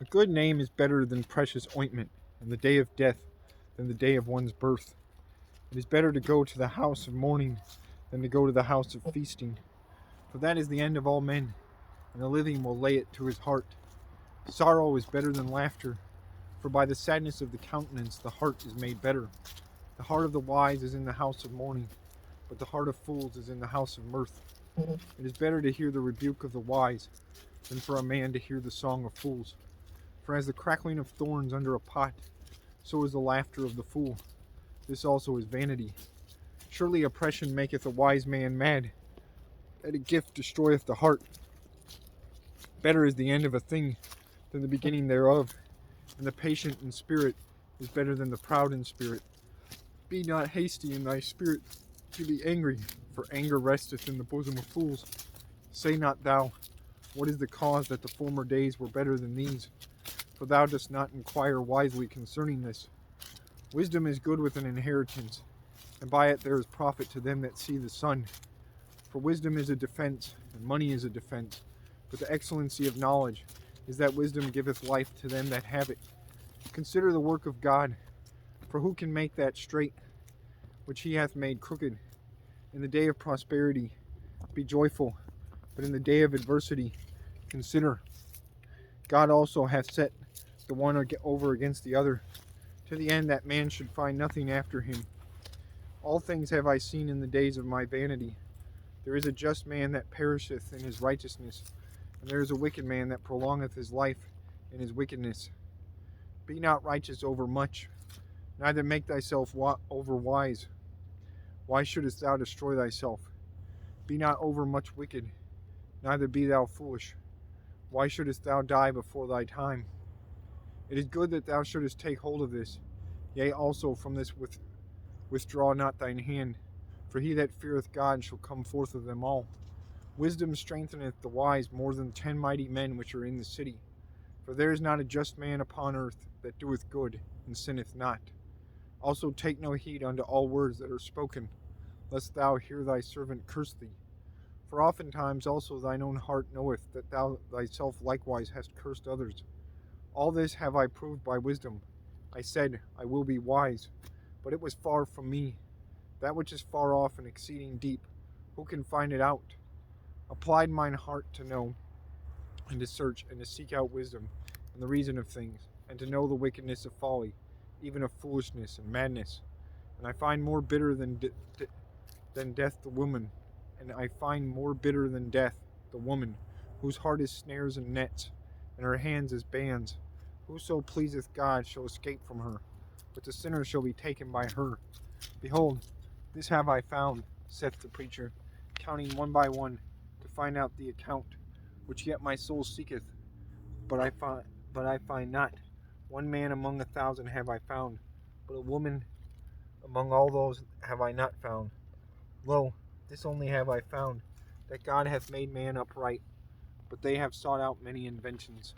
A good name is better than precious ointment, and the day of death than the day of one's birth. It is better to go to the house of mourning than to go to the house of feasting, for that is the end of all men, and the living will lay it to his heart. Sorrow is better than laughter, for by the sadness of the countenance the heart is made better. The heart of the wise is in the house of mourning, but the heart of fools is in the house of mirth. It is better to hear the rebuke of the wise than for a man to hear the song of fools. For as the crackling of thorns under a pot, so is the laughter of the fool. This also is vanity. Surely oppression maketh a wise man mad, and a gift destroyeth the heart. Better is the end of a thing than the beginning thereof, and the patient in spirit is better than the proud in spirit. Be not hasty in thy spirit to be angry, for anger resteth in the bosom of fools. Say not thou, what is the cause that the former days were better than these? For thou dost not inquire wisely concerning this. Wisdom is good with an inheritance, and by it there is profit to them that see the sun. For wisdom is a defense, and money is a defense. But the excellency of knowledge is that wisdom giveth life to them that have it. Consider the work of God, for who can make that straight which he hath made crooked? In the day of prosperity be joyful, but in the day of adversity consider. God also hath set the one over against the other, to the end that man should find nothing after him. All things have I seen in the days of my vanity. There is a just man that perisheth in his righteousness, and there is a wicked man that prolongeth his life in his wickedness. Be not righteous over much, neither make thyself over wise. Why shouldest thou destroy thyself? Be not over much wicked, neither be thou foolish. Why shouldest thou die before thy time? It is good that thou shouldest take hold of this. Yea, also from this withdraw not thine hand, for he that feareth God shall come forth of them all. Wisdom strengtheneth the wise more than 10 mighty men which are in the city. For there is not a just man upon earth that doeth good, and sinneth not. Also take no heed unto all words that are spoken, lest thou hear thy servant curse thee. For oftentimes also thine own heart knoweth that thou thyself likewise hast cursed others. All this have I proved by wisdom. I said, I will be wise, but it was far from me. That which is far off and exceeding deep, who can find it out? Applied mine heart to know, and to search, and to seek out wisdom, and the reason of things, and to know the wickedness of folly, even of foolishness and madness. And I find more bitter than death the woman, and I find more bitter than death the woman, whose heart is snares and nets, and her hands as bands. Whoso pleaseth God shall escape from her, but the sinner shall be taken by her. Behold, this have I found, saith the preacher, counting one by one, to find out the account, which yet my soul seeketh, but I find not. One man among 1,000 have I found, but a woman among all those have I not found. Lo, this only have I found, that God hath made man upright, but they have sought out many inventions.